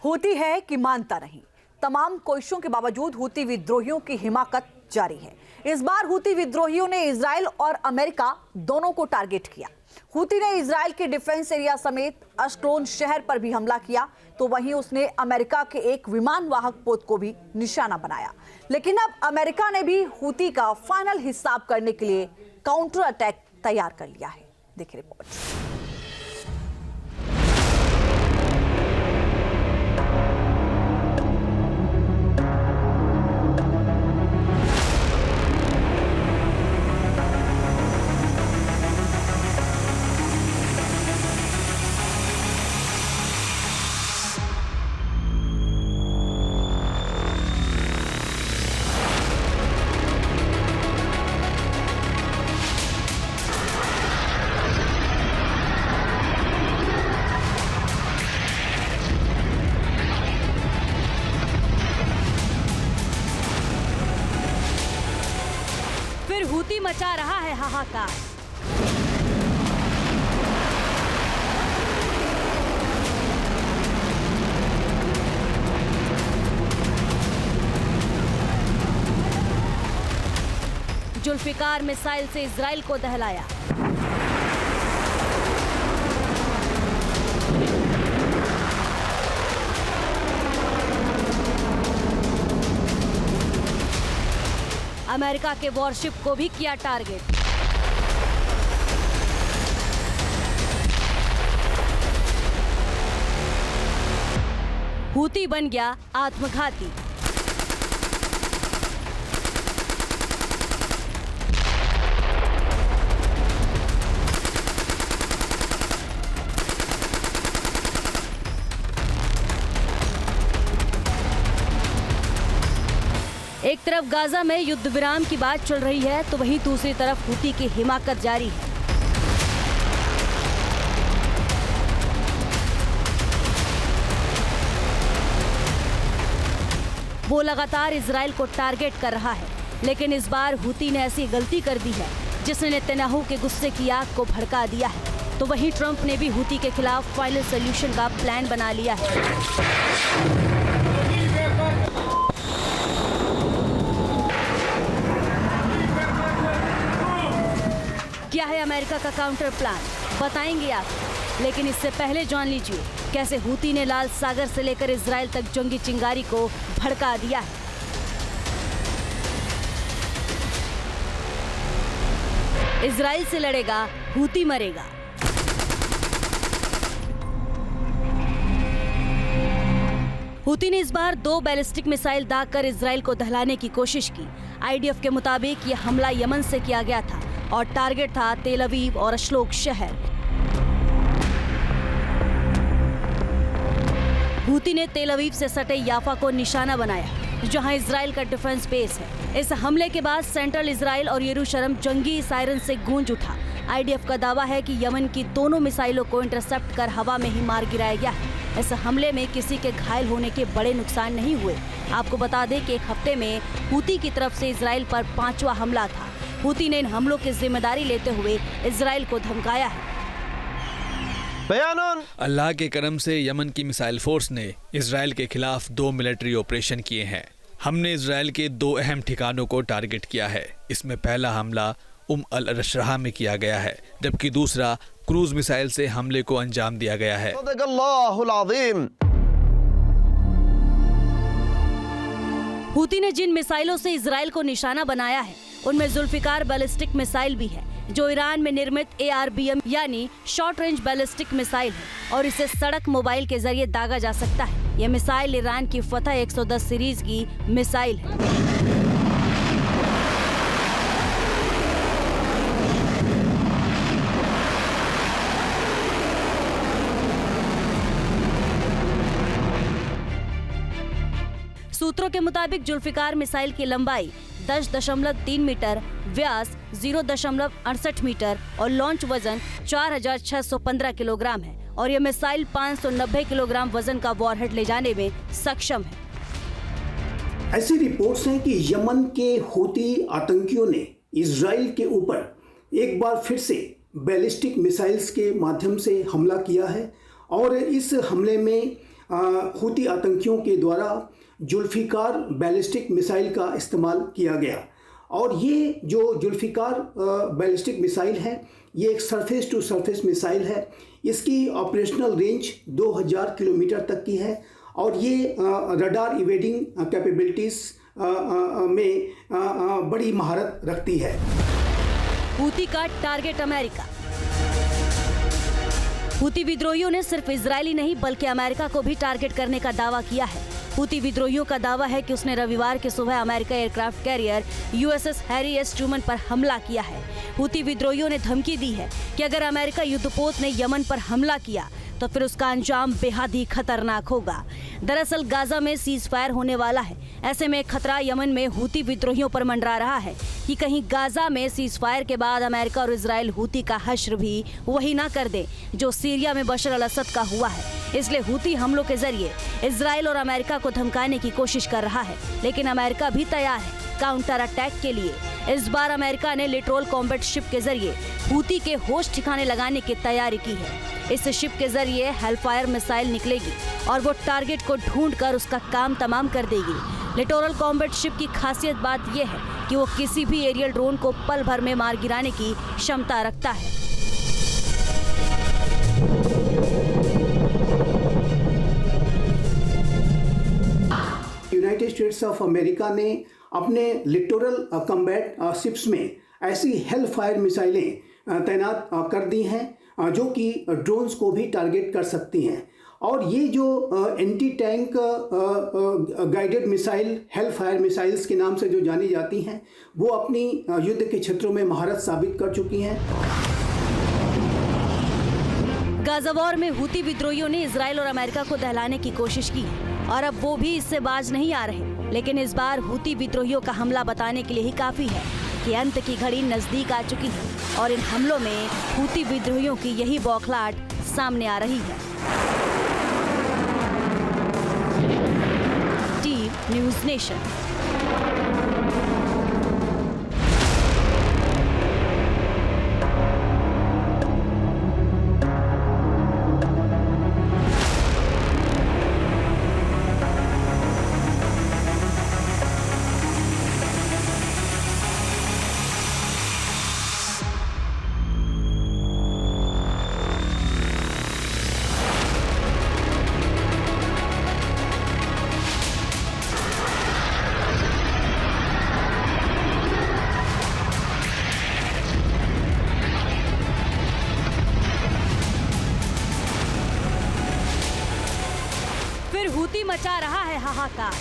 Houthi है कि मानता नहीं। तमाम कोशिशों के बावजूद हूती विद्रोहियों की हिमाकत जारी है। इस बार हूती विद्रोहियों ने इजराइल और अमेरिका दोनों को टारगेट किया। हूती ने इजराइल के डिफेंस एरिया समेत अशक्लोन शहर पर भी हमला किया, तो वहीं उसने अमेरिका के एक विमान वाहक पोत को भी निशाना बनाया। लेकिन अब अमेरिका ने भी हूती का फाइनल हिसाब करने के लिए काउंटर अटैक तैयार कर लिया है। देखिए रिपोर्ट। फिर हूती मचा रहा है हाहाकार। जुल्फिकार मिसाइल से इजराइल को दहलाया। अमेरिका के वॉरशिप को भी किया टारगेट। हूती बन गया आत्मघाती। एक तरफ गाजा में युद्ध विराम की बात चल रही है, तो वहीं दूसरी तरफ हूती की हिमाकत जारी है। वो लगातार इजराइल को टारगेट कर रहा है, लेकिन इस बार हूती ने ऐसी गलती कर दी है जिसने नेतन्याहू के गुस्से की आग को भड़का दिया है। तो वहीं ट्रंप ने भी हूती के खिलाफ फाइनल सोल्यूशन का प्लान बना लिया है। क्या है अमेरिका का काउंटर प्लान, बताएंगे आप। लेकिन इससे पहले जान लीजिए कैसे हूती ने लाल सागर से लेकर इजराइल तक जंगी चिंगारी को भड़का दिया है। इजराइल से लड़ेगा, हूती मरेगा। हूती ने इस बार 2 बैलिस्टिक मिसाइल दागकर इजराइल को दहलाने की कोशिश की। आईडीएफ के मुताबिक यह हमला यमन से किया गया था और टारगेट था तेल अवीव और अशक्लोन शहर। हूती ने तेल अवीव से सटे याफा को निशाना बनाया, जहां इजराइल का डिफेंस बेस है। इस हमले के बाद सेंट्रल इजराइल और यरूशलेम जंगी सायरन से गूंज उठा। आईडीएफ का दावा है कि यमन की दोनों मिसाइलों को इंटरसेप्ट कर हवा में ही मार गिराया गया है। इस हमले में किसी के घायल होने के बड़े नुकसान नहीं हुए। आपको बता दें कि एक हफ्ते में हूती की तरफ से इजराइल पर 5वां हमला था। हूती ने इन हमलों की जिम्मेदारी लेते हुए इजराइल को धमकाया है। अल्लाह के करम से यमन की मिसाइल फोर्स ने इजराइल के खिलाफ 2 मिलिट्री ऑपरेशन किए हैं। हमने इजराइल के 2 अहम ठिकानों को टारगेट किया है। इसमें पहला हमला अल रशराह में किया गया है, जबकि दूसरा क्रूज मिसाइल से हमले को अंजाम दिया गया है। हूती ने जिन मिसाइलों से इजराइल को निशाना बनाया है, उनमें जुल्फिकार बैलिस्टिक मिसाइल भी है, जो ईरान में निर्मित ARBM यानी शॉर्ट रेंज बैलिस्टिक मिसाइल है और इसे सड़क मोबाइल के जरिए दागा जा सकता है। यह मिसाइल ईरान की फतह 110 सीरीज की मिसाइल है। सूत्रों के मुताबिक जुल्फिकार मिसाइल की लंबाई 10.3 मीटर, व्यास 0.68 मीटर और लॉन्च वजन 4,615 किलोग्राम है और यह मिसाइल 590 किलोग्राम वजन का वॉरहेड ले जाने में सक्षम है। ऐसी रिपोर्ट्स हैं कि यमन के हूती आतंकियों ने इजराइल के ऊपर एक बार फिर से बैलिस्टिक मिसाइल्स के माध्यम से हमला किया है और इस हमले में हूती आतंकियों के द्वारा जुल्फिकार बैलिस्टिक मिसाइल का इस्तेमाल किया गया। और ये जो जुल्फिकार बैलिस्टिक मिसाइल है, ये एक सरफेस टू सरफेस मिसाइल है। इसकी ऑपरेशनल रेंज 2000 किलोमीटर तक की है और ये रडार इवेडिंग कैपेबिलिटीज़ में बड़ी महारत रखती है। हूती का टारगेट अमेरिका। हूती विद्रोहियों ने सिर्फ इजरायली नहीं बल्कि अमेरिका को भी टारगेट करने का दावा किया है। हूती विद्रोहियों का दावा है कि उसने रविवार की सुबह America aircraft carrier USS Harry S Truman पर हमला किया है। हूती विद्रोहियों ने धमकी दी है कि अगर अमेरिका युद्धपोत ने यमन पर हमला किया तो फिर उसका अंजाम बेहद ही खतरनाक होगा। दरअसल गाजा में सीज फायर होने वाला है। ऐसे में खतरा यमन में हूती विद्रोहियों पर मंडरा रहा है कि कहीं गाजा में सीज फायर के बाद अमेरिका और इजराइल हूती का हश्र भी वही ना कर दे जो सीरिया में बशर अल असद का हुआ है। इसलिए हूती हमलों के जरिए इजराइल और अमेरिका को धमकाने की कोशिश कर रहा है, लेकिन अमेरिका भी तैयार है काउंटर अटैक के लिए। इस बार अमेरिका ने लिटरल कॉम्बैट शिप के जरिए हूती के होश ठिकाने लगाने की तैयारी की है। इस शिप के जरिए हेलफायर मिसाइल निकलेगी और वो टारगेट को ढूंढकर उसका काम तमाम कर देगी। लिटोरल कॉम्बैट शिप की खासियत बात यह है कि वो किसी भी एरियल ड्रोन को पल भर में मार गिराने की क्षमता रखता है। यूनाइटेड स्टेट्स ऑफ अमेरिका ने अपने लिटोरल कॉम्बैट शिप्स में ऐसी हेलफायर मिसाइलें तैनात कर दी हैं जो कि ड्रोन्स को भी टारगेट कर सकती हैं। और ये जो anti tank guided missile Hellfire missiles के नाम से जो जानी जाती हैं, वो अपनी युद्ध के क्षेत्रों में महारत साबित कर चुकी हैं। गाजा वॉर में हूती विद्रोहियों ने इजराइल और अमेरिका को दहलाने की कोशिश की और अब वो भी इससे बाज नहीं आ रहे। लेकिन इस बार हूती विद्रोहियों का हमला बताने के लिए ही काफी है कि अंत की घड़ी नजदीक आ चुकी है और इन हमलों में हूती विद्रोहियों की यही बौखलाहट सामने आ रही है। Team news nation. हूती मचा रहा है हाहाकार।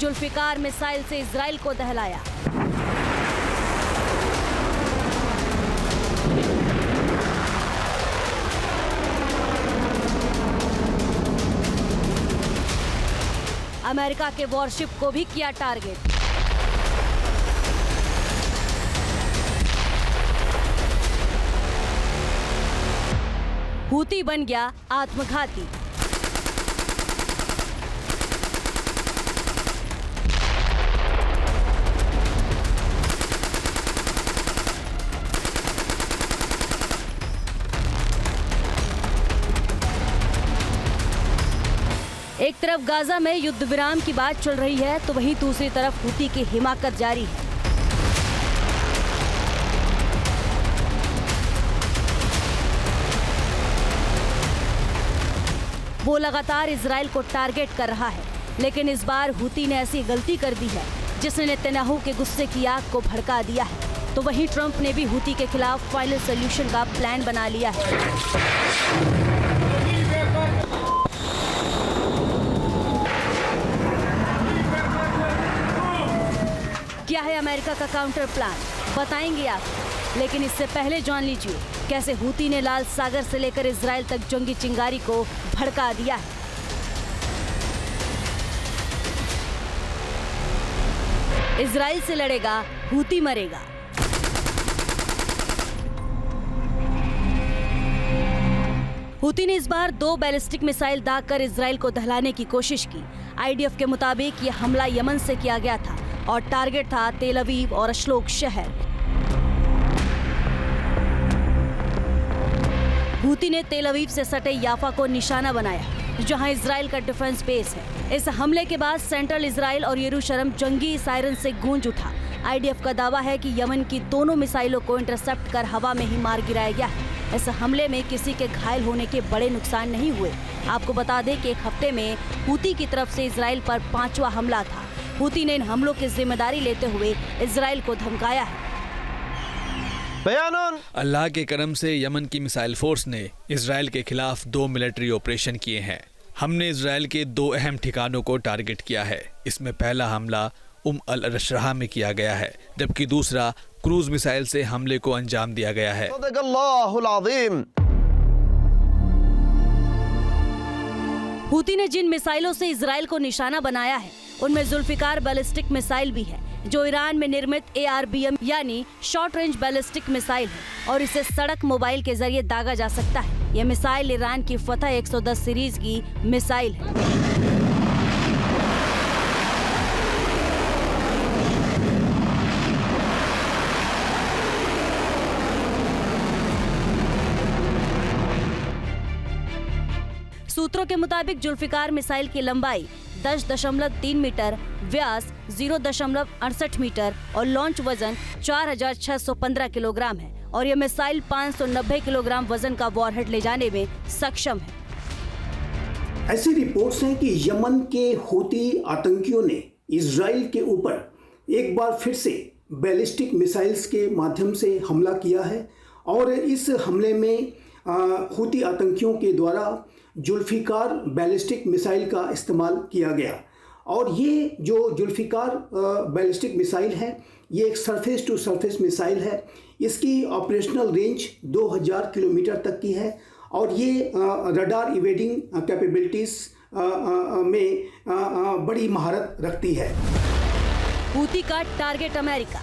जुल्फिकार मिसाइल से इजराइल को दहलाया। अमेरिका के वॉरशिप को भी किया टारगेट। हूती बन गया आत्मघाती। एक तरफ गाजा में युद्ध विराम की बात चल रही है तो वहीं दूसरी तरफ हूती की हिमाकत जारी है। वो लगातार इजराइल को टारगेट कर रहा है, लेकिन इस बार हूती ने ऐसी गलती कर दी है जिसने नेतन्याहू के गुस्से की आग को भड़का दिया है। तो वहीं ट्रंप ने भी हूती के खिलाफ फाइनल सोल्यूशन का प्लान बना लिया है। क्या है अमेरिका का काउंटर प्लान, बताएंगे आप। लेकिन इससे पहले जान लीजिए कैसे हूती ने लाल सागर से लेकर इजराइल तक जंगी चिंगारी को भड़का दिया है। इजराइल से लड़ेगा, हूती मरेगा। हूती ने इस बार 2 बैलिस्टिक मिसाइल दागकर इजराइल को दहलाने की कोशिश की। आईडीएफ के मुताबिक ये हमला यमन से किया गया था और टारगेट था तेल अवीव और अशलोक शहर। हूती ने तेल अवीव से सटे याफा को निशाना बनाया, जहां इजराइल का डिफेंस बेस है। इस हमले के बाद सेंट्रल इजराइल और यरूशलेम जंगी सायरन से गूंज उठा। आईडीएफ का दावा है कि यमन की दोनों मिसाइलों को इंटरसेप्ट कर हवा में ही मार गिराया गया है। इस हमले में किसी के घायल होने के बड़े नुकसान नहीं हुए। आपको बता दें कि एक हफ्ते में हूती की तरफ से इजराइल पर 5वां हमला था। हूती ने इन हमलों की जिम्मेदारी लेते हुए इजराइल को धमकाया है। अल्लाह के करम से यमन की मिसाइल फोर्स ने इजराइल के खिलाफ 2 मिलिट्री ऑपरेशन किए हैं। हमने इजराइल के 2 अहम ठिकानों को टारगेट किया है। इसमें पहला हमला अल रशराह में किया गया है, जबकि दूसरा क्रूज मिसाइल से हमले को अंजाम दिया गया है। हूती ने जिन मिसाइलों से इजराइल को निशाना बनाया है उनमें जुल्फिकार बैलिस्टिक मिसाइल भी है, जो ईरान में निर्मित ARBM यानी शॉर्ट रेंज बैलिस्टिक मिसाइल है और इसे सड़क मोबाइल के जरिए दागा जा सकता है। यह मिसाइल ईरान की फतह 110 सीरीज की मिसाइल है। सूत्रों के मुताबिक जुल्फिकार मिसाइल की लंबाई 10.3 मीटर, व्यास 0.68 मीटर और लॉन्च वजन 4,615 किलोग्राम है और यह मिसाइल 590 किलोग्राम वजन का वॉरहेड ले जाने में सक्षम है। ऐसी रिपोर्ट्स हैं कि यमन के हूती आतंकियों ने इजराइल के ऊपर एक बार फिर से बैलिस्टिक मिसाइल्स के माध्यम से हमला किया है और इस हमले में हूती आतंकियों के द्वारा जुल्फिकार बैलिस्टिक मिसाइल का इस्तेमाल किया गया। और ये जो जुल्फिकार बैलिस्टिक मिसाइल है, ये एक सरफेस टू सरफेस मिसाइल है। इसकी ऑपरेशनल रेंज 2000 किलोमीटर तक की है और ये रडार इवेडिंग कैपेबिलिटीज में बड़ी महारत रखती है। हूती का टारगेट अमेरिका।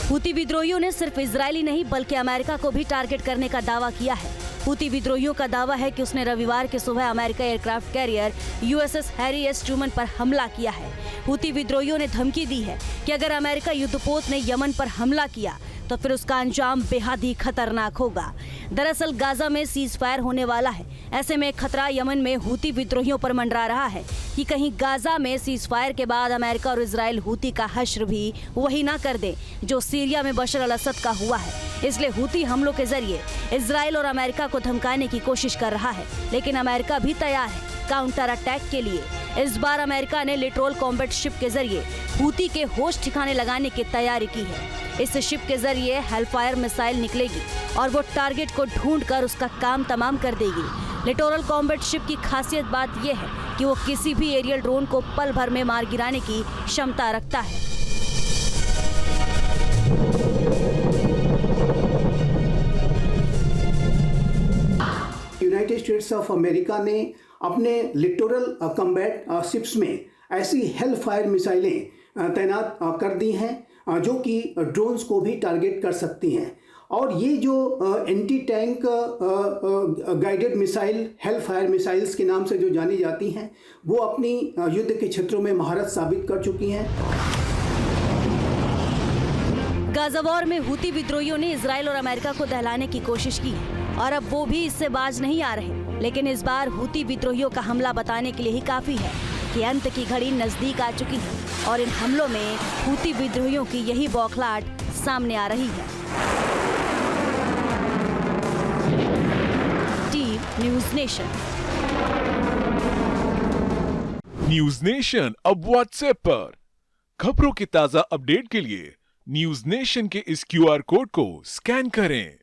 हूती विद्रोहियों ने सिर्फ इजरायली नहीं बल्कि अमेरिका को भी टारगेट करने का दावा किया है। हूती विद्रोहियों का दावा है कि उसने रविवार की सुबह America aircraft carrier USS Harry S Truman पर हमला किया है। हूती विद्रोहियों ने धमकी दी है कि अगर अमेरिका युद्धपोत ने यमन पर हमला किया तो फिर उसका अंजाम बेहद ही खतरनाक होगा। दरअसल गाजा में सीज फायर होने वाला है। ऐसे में खतरा यमन में हूती विद्रोहियों पर मंडरा रहा है कि कहीं गाजा में सीज फायर के बाद अमेरिका और इजराइल हूती का हश्र भी वही ना कर दे जो सीरिया में बशर अल असद का हुआ है। इसलिए हूती हमलों के जरिए इजराइल और अमेरिका को धमकाने की कोशिश कर रहा है, लेकिन अमेरिका भी तैयार है काउंटर अटैक के लिए। इस बार अमेरिका ने लिटरल कॉम्बैट शिप के जरिए हूती के होश ठिकाने लगाने की तैयारी की है। इस शिप के जरिए हेलफायर मिसाइल निकलेगी और वो टारगेट को ढूंढकर उसका काम तमाम कर देगी। लिटोरल कॉम्बैट शिप की खासियत बात यह है कि वो किसी भी एरियल ड्रोन को पल भर में मार गिराने की क्षमता रखता है। यूनाइटेड स्टेट्स ऑफ अमेरिका ने अपने लिटोरल कॉम्बैट शिप्स में ऐसी हेलफायर मिसाइलें तैनात कर दी हैं जो कि ड्रोन्स को भी टारगेट कर सकती हैं। और ये जो anti tank guided missile Hellfire missiles के नाम से जो जानी जाती हैं, वो अपनी युद्ध के क्षेत्रों में महारत साबित कर चुकी हैं। गाजा वॉर में हूती विद्रोहियों ने इजराइल और अमेरिका को दहलाने की कोशिश की और अब वो भी इससे बाज नहीं आ रहे। लेकिन इस बार हूती विद्रोहियों का हमला बताने के लिए ही काफी है कि अंत की घड़ी नजदीक आ चुकी है और इन हमलों में हूती विद्रोहियों की यही बौखलाहट सामने आ रही है। News nation. न्यूज़ नेशन अब व्हाट्सएप पर खबरों की ताजा अपडेट के लिए न्यूज़ नेशन के इस QR कोड को स्कैन करें।